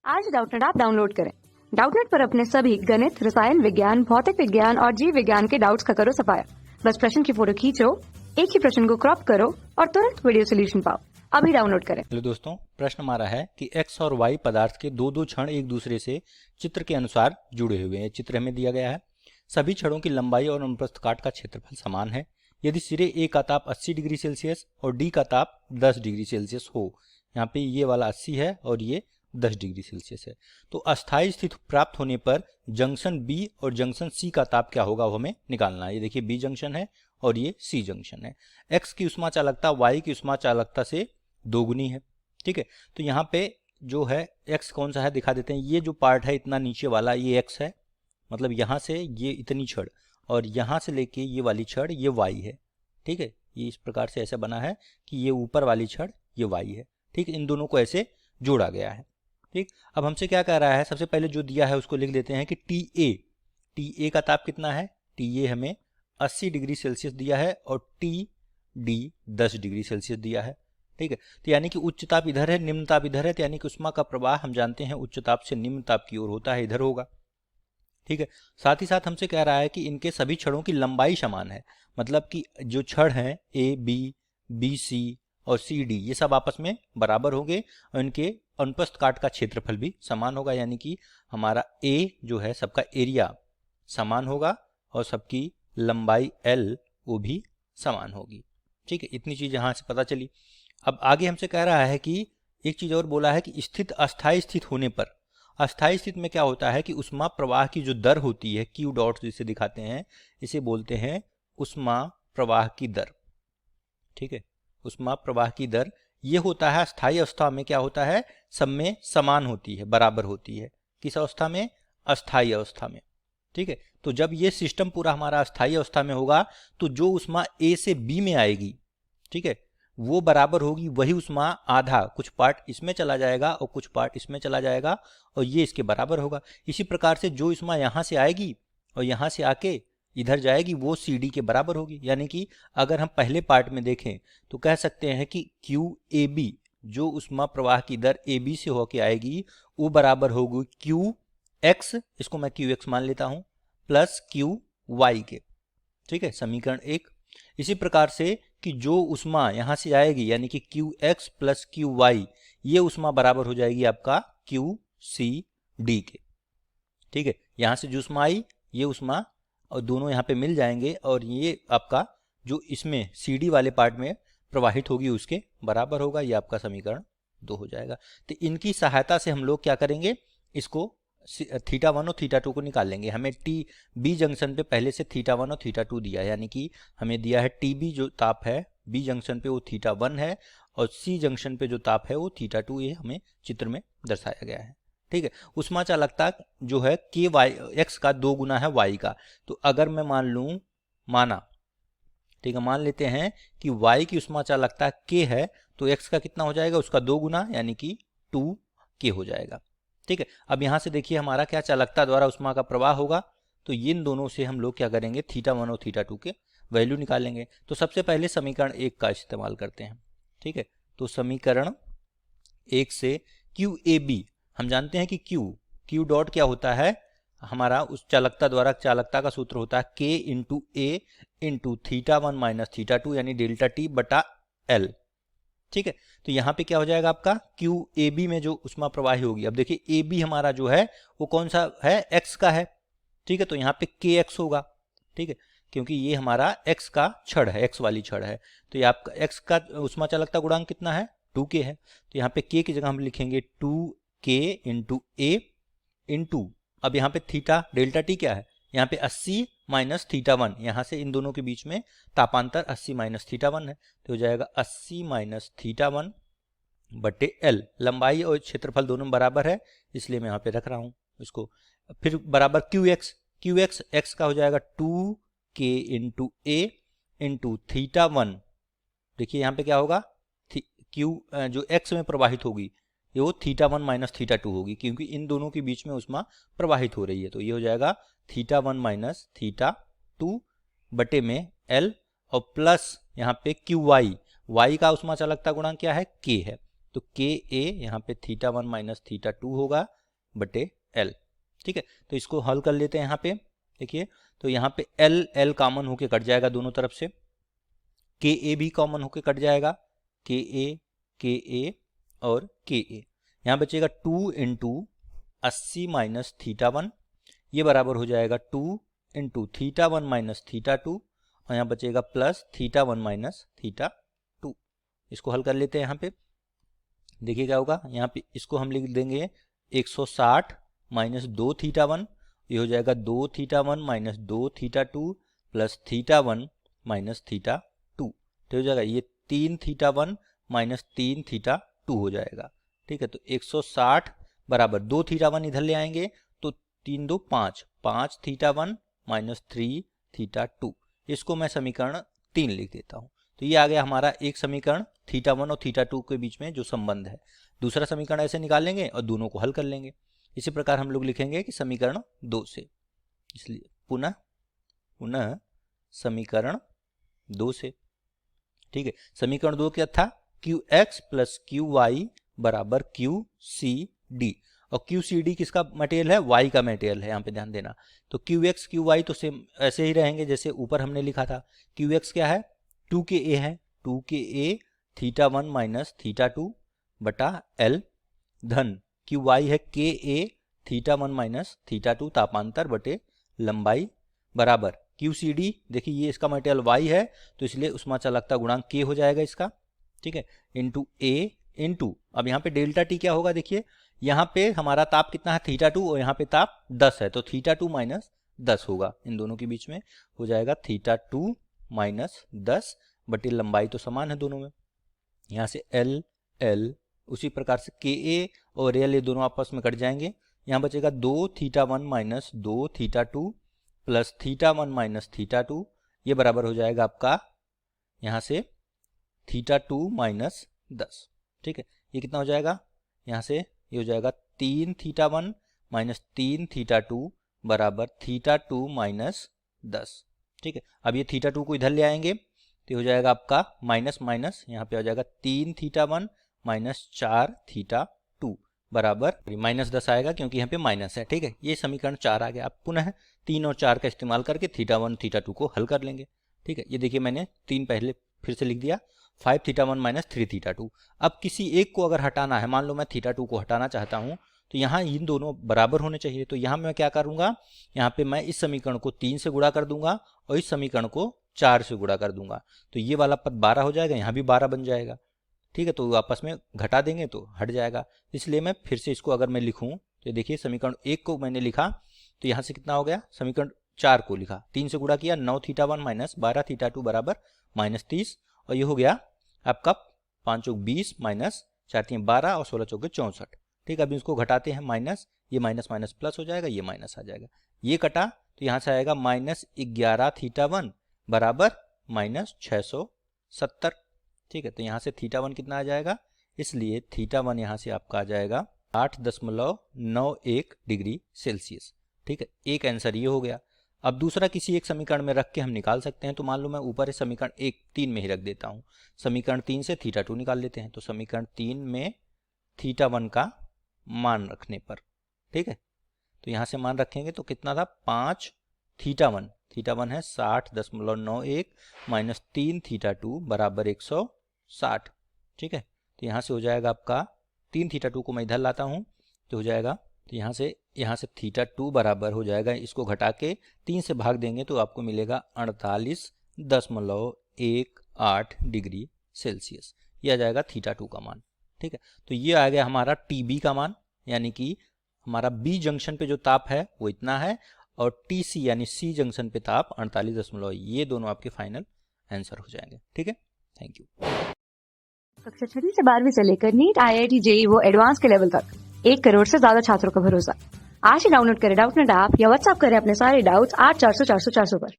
आज Doubtnut app download करें। Doubtnut पर अपने सभी गणित, रसायन विज्ञान, भौतिक विज्ञान और जीव विज्ञान के डाउट्स का करो सफाया। बस प्रश्न की फोटो खींचो, एक ही प्रश्न को क्रॉप करो और तुरंत वीडियो सोल्यूशन पाओ। अभी डाउनलोड करें। हेलो दोस्तों, प्रश्न हमारा है कि x और y पदार्थ के दो दो क्षण एक दूसरे से चित्र के अनुसार जुड़े हुए हैं। चित्र हमें दिया गया है। सभी क्षणों की लंबाई और अनुप्रस्थ काट का क्षेत्रफल समान है यदि सिरे a का ताप 80 डिग्री सेल्सियस और d का ताप 10 डिग्री सेल्सियस हो। यहाँ पे ये वाला 80 है और ये 10 डिग्री सेल्सियस है। तो अस्थायी स्थिति प्राप्त होने पर जंक्शन B और जंक्शन C का ताप क्या होगा वो हमें निकालना है। ये देखिए B जंक्शन है और ये C जंक्शन है। x की उष्मा चालकता y की उष्मा चालकता से दोगुनी है। ठीक है, तो यहाँ पे जो है x कौन सा है दिखा देते हैं। ये जो पार्ट है इतना नीचे वाला ये x है, मतलब यहाँ से ये इतनी छड़ और यहाँ से लेके ये वाली छड़ ये y है। ठीक है, ये इस प्रकार से ऐसा बना है कि ये ऊपर वाली छड़ ये y है। ठीक, इन दोनों को ऐसे जोड़ा गया है। ठीक, अब हमसे क्या कह रहा है, सबसे पहले जो दिया है उसको लिख देते हैं कि TA का ताप कितना है। TA हमें 80 डिग्री सेल्सियस दिया है और TD 10 डिग्री सेल्सियस दिया है। ठीक है, तो यानी कि उच्च ताप इधर है, निम्न ताप इधर है, तो यानी कि उष्मा का प्रवाह हम जानते हैं उच्च ताप से निम्न ताप की ओर होता है, इधर होगा। ठीक है, साथ ही साथ हमसे कह रहा है कि इनके सभी छड़ों की लंबाई समान है, मतलब कि जो छड़ हैं ABC और CD ये सब आपस में बराबर होंगे और इनके अनुप्रस्थ काट का क्षेत्रफल भी समान होगा, यानी कि हमारा A जो है सबका एरिया समान होगा और सबकी लंबाई L वो भी समान होगी। ठीक है, इतनी चीज यहाँ से पता चली। अब आगे हमसे कह रहा है कि एक चीज और बोला है कि अस्थायी स्थिति होने पर, अस्थायी स्थिति में क्या होता है कि उष्मा प्रवाह की जो दर होती है Q डॉट जिसे दिखाते हैं, इसे बोलते हैं उष्मा प्रवाह की दर। ठीक है, उष्मा प्रवाह की दर ये होता है अस्थायी अवस्था में, क्या होता है सब में समान होती है, बराबर होती है। किस अवस्था में? अस्थायी अवस्था में। ठीक है, तो जब ये सिस्टम पूरा हमारा अस्थायी अवस्था में होगा तो जो उष्मा A से B में आएगी, ठीक है, वो बराबर होगी वही उष्मा आधा, कुछ पार्ट इसमें चला जाएगा और कुछ पार्ट इसमें चला जाएगा और ये इसके बराबर होगा। इसी प्रकार से जो उष्मा यहाँ से आएगी और यहाँ से आके इधर जाएगी वो CD के बराबर होगी। यानी कि अगर हम पहले पार्ट में देखें तो कह सकते हैं कि QAB जो उष्मा प्रवाह की दर AB से होके आएगी वो बराबर होगी QX, इसको मैं QX मान लेता हूं, प्लस QY के। ठीक है, समीकरण 1। इसी प्रकार से कि जो उष्मा यहां से आएगी यानी कि QX प्लस QY ये उष्मा बराबर हो जाएगी आपका QCD के। ठीक है, यहां से जो उष्मा आई ये उष्मा और दोनों यहाँ पे मिल जाएंगे और ये आपका जो इसमें CD वाले पार्ट में प्रवाहित होगी उसके बराबर होगा। ये आपका समीकरण 2 हो जाएगा। तो इनकी सहायता से हम लोग क्या करेंगे, इसको θ1 और θ2 को निकाल लेंगे। हमें B जंक्शन पे पहले से θ1 और θ2 दिया है, यानी कि हमें दिया है TB जो ताप है B जंक्शन पे वो θ1 है और C जंक्शन पे जो ताप है वो θ2, ये हमें चित्र में दर्शाया गया है। ठीक है, उष्मा चालकता जो है X का 2 गुना है Y का। तो अगर मैं माना, ठीक है, मान लेते हैं कि Y की उष्मा चालकता K है तो X का कितना हो जाएगा, उसका 2 गुना यानी कि 2K हो जाएगा। ठीक है, अब यहां से देखिए हमारा क्या चालकता द्वारा उष्मा का प्रवाह होगा, तो इन दोनों से हम लोग क्या करेंगे θ1 और θ2 के वैल्यू निकालेंगे। तो सबसे पहले समीकरण 1 का इस्तेमाल करते हैं। ठीक है, तो समीकरण 1 से QAB हम जानते हैं कि Q डॉट क्या होता है हमारा उस चालकता द्वारा, चालकता का सूत्र होता है K into A into θ1 minus θ2 यानी डेल्टा T बटा L। ठीक है, तो यहाँ पे क्या हो जाएगा आपका QAB में जो उष्मा प्रवाही होगी, अब देखिए AB हमारा जो है वो कौन सा है, X का है। ठीक है, तो यहाँ पे KX होगा। ठीक है, क्योंकि ये हमारा X का छड़ है, X वाली छड़ है, तो ये आपका X का उष्मा चालकता गुणांक कितना है 2K है। तो यहाँ पे K की जगह हम लिखेंगे 2K इंटू A इंटू, अब यहाँ पे थीटा डेल्टा T क्या है, यहाँ पे 80 माइनस θ1, यहाँ से इन दोनों के बीच में तापांतर 80 माइनस θ1 है, तो हो जाएगा 80 माइनस θ1 बटे L। लंबाई और क्षेत्रफल दोनों बराबर है इसलिए मैं यहाँ पे रख रहा हूँ इसको। फिर बराबर QX X का हो जाएगा 2K इंटू A इंटू θ1। देखिए यहाँ पे क्या होगा, Q जो X में प्रवाहित होगी ये वो θ1 माइनस θ2 होगी, क्योंकि इन दोनों के बीच में उष्मा प्रवाहित हो रही है। तो ये हो जाएगा θ1 माइनस θ2 बटे में L और प्लस यहाँ पे QY, Y का उष्मा चालकता गुणांक क्या है K है, तो के ए यहाँ पे थीटा 1 माइनस थीटा 2 होगा बटे एल। ठीक है, तो इसको हल कर लेते हैं। यहाँ पे देखिए, तो यहाँ पे एल एल कॉमन होके कट जाएगा दोनों तरफ से, के ए भी कॉमन होके कट जाएगा, के ए और के ए। यहाँ बचेगा 2 इंटू 80 माइनस थीटा 1, ये बराबर हो जाएगा 2 इंटू थीटा 1 माइनस थीटा 2, और यहाँ बचेगा प्लस थीटा 1 माइनस थीटा 2। इसको हल कर लेते हैं। यहाँ पे देखिए क्या होगा, यहाँ पे इसको हम लिख देंगे 160 माइनस 2 थीटा 1, ये हो जाएगा 2 theta 1 minus 2 theta 2 plus theta 1 minus theta 2, तो हो जाएगा ये 3 थीटा 1 माइनस 3 थीटा 2 हो जाएगा। ठीक है, तो 160 बराबर 2 थीटा 1 इधर ले आएंगे तो 3 2 5, 5 थीटा 1 माइनस 3 थीटा 2, इसको मैं समीकरण 3 लिख देता हूँ। तो ये आ गया हमारा एक समीकरण थीटा 1 और थीटा 2 के बीच में जो संबंध है। दूसरा समीकरण ऐसे निकाल लेंगे और दोनों को हल कर लेंगे। इसी प्रकार हम लोग लिखेंगे कि समीकरण 2 से, इसलिए पुनः समीकरण 2 से। ठीक है, समीकरण 2 क्या था, Q X plus Q Y बराबर क्यू सी डी, और क्यू सी डी किसका मटेरियल है, वाई का मटेरियल है, यहाँ पे ध्यान देना। तो क्यू एक्स क्यू वाई तो सेम ऐसे ही रहेंगे जैसे ऊपर हमने लिखा था। क्यू एक्स क्या है, 2 के ए है, 2 के ए थीटा 1 माइनस थीटा 2 बटा एल, धन क्यू वाई है के ए थीटा 1 माइनस थीटा 2 तापांतर बटे लंबाई, बराबर क्यू सी डी, देखिए ये इसका मटेरियल वाई है तो इसलिए उष्माचालकता गुणांक के हो जाएगा इसका। ठीक है, इंटू ए इंटू, अब यहाँ पे डेल्टा टी क्या होगा, देखिए यहाँ पे हमारा ताप कितना है थीटा 2 और यहाँ पे ताप 10 है, तो थीटा 2 माइनस 10 होगा, इन दोनों के बीच में हो जाएगा थीटा 2 माइनस 10 बटे लंबाई तो समान है दोनों में, यहाँ से एल एल, उसी प्रकार से के ए और एल ये दोनों आपस में कट जाएंगे। यहाँ बचेगा 2 theta 1 minus 2 theta 2 plus theta 1 minus theta 2, ये बराबर हो जाएगा आपका यहाँ से थीटा 2 माइनस 10। ठीक है, ये कितना हो जाएगा, यहाँ से ये हो जाएगा 3 थीटा 1 माइनस 3 थीटा 2 बराबर थीटा 2 माइनस 10। ठीक है, अब ये थीटा 2 को इधर ले आएंगे तो हो जाएगा आपका माइनस माइनस, यहाँ पे हो जाएगा 3 थीटा 1 माइनस 4 थीटा 2 बराबर माइनस 10 आएगा क्योंकि यहाँ पे माइनस है। ठीक है, ये समीकरण 4 आ गया। आप पुनः 3 और 4 का इस्तेमाल करके थीटा 1 थीटा 2 को हल कर लेंगे। ठीक है, ये देखिए मैंने 3 पहले फिर से लिख दिया, 5 थीटा 1 माइनस 3 थीटा 2। अब किसी एक को अगर हटाना है, मान लो मैं थीटा 2 को हटाना चाहता हूँ, तो यहाँ इन दोनों बराबर होने चाहिए। तो यहाँ मैं क्या करूँगा, यहाँ पे मैं इस समीकरण को 3 से गुणा कर दूंगा और इस समीकरण को 4 से गुणा कर दूंगा, तो ये वाला पद 12 हो जाएगा, यहाँ भी 12 बन जाएगा। ठीक है, तो आपस में घटा देंगे तो हट जाएगा। इसलिए मैं फिर से इसको अगर मैं लिखूँ तो देखिए समीकरण 1 को मैंने लिखा तो यहाँ से कितना हो गया, समीकरण 4 को लिखा, 3 से गुणा किया, 9 थीटा 1 माइनस 12 थीटा 2 बराबर माइनस 30, और ये हो गया आपका 5 चौक 20 माइनस 4 3 12 और 16 चौके 64। ठीक है, अभी इसको घटाते हैं, माइनस ये माइनस माइनस प्लस हो जाएगा, ये माइनस आ जाएगा, ये कटा तो यहाँ से आएगा माइनस 11 थीटा 1 बराबर माइनस 670। ठीक है, तो यहाँ से थीटा 1 कितना आ जाएगा, इसलिए थीटा 1 यहाँ से आपका आ जाएगा 8.91 डिग्री सेल्सियस। ठीक है, एक आंसर ये हो गया। अब दूसरा किसी एक समीकरण में रख के हम निकाल सकते हैं। तो मान लो मैं ऊपर इस समीकरण 3 में ही रख देता हूँ, समीकरण 3 से थीटा 2 निकाल लेते हैं। तो समीकरण 3 में थीटा 1 का मान रखने पर, ठीक है, तो यहाँ से मान रखेंगे तो कितना था, 5 थीटा 1, थीटा 1 है 60.91 माइनस 3 थीटा 2 बराबर 160। ठीक है, तो यहाँ से हो जाएगा आपका 3 थीटा 2 को मैं इधर लाता हूँ तो हो जाएगा, तो यहाँ से थीटा 2 बराबर हो जाएगा, इसको घटा के 3 से भाग देंगे तो आपको मिलेगा 48.18 डिग्री सेल्सियस, ये आ जाएगा थीटा 2 का मान। ठीक है, तो ये आ गया हमारा टीबी का मान, यानी कि हमारा बी जंक्शन पे जो ताप है वो इतना है, और टीसी यानी सी जंक्शन पे ताप 48, ये दोनों आपके फाइनल आंसर हो जाएंगे। ठीक है, थैंक यू। कक्षा 6 से 12वीं से लेकर नीट, IIT, JEE वो एडवांस के लेवल तक 1 करोड़ से ज्यादा छात्रों का भरोसा। आज ही डाउनलोड करें डाउटनेट ऐप या व्हाट्सएप करें अपने सारे डाउट्स 8400 400 400 पर।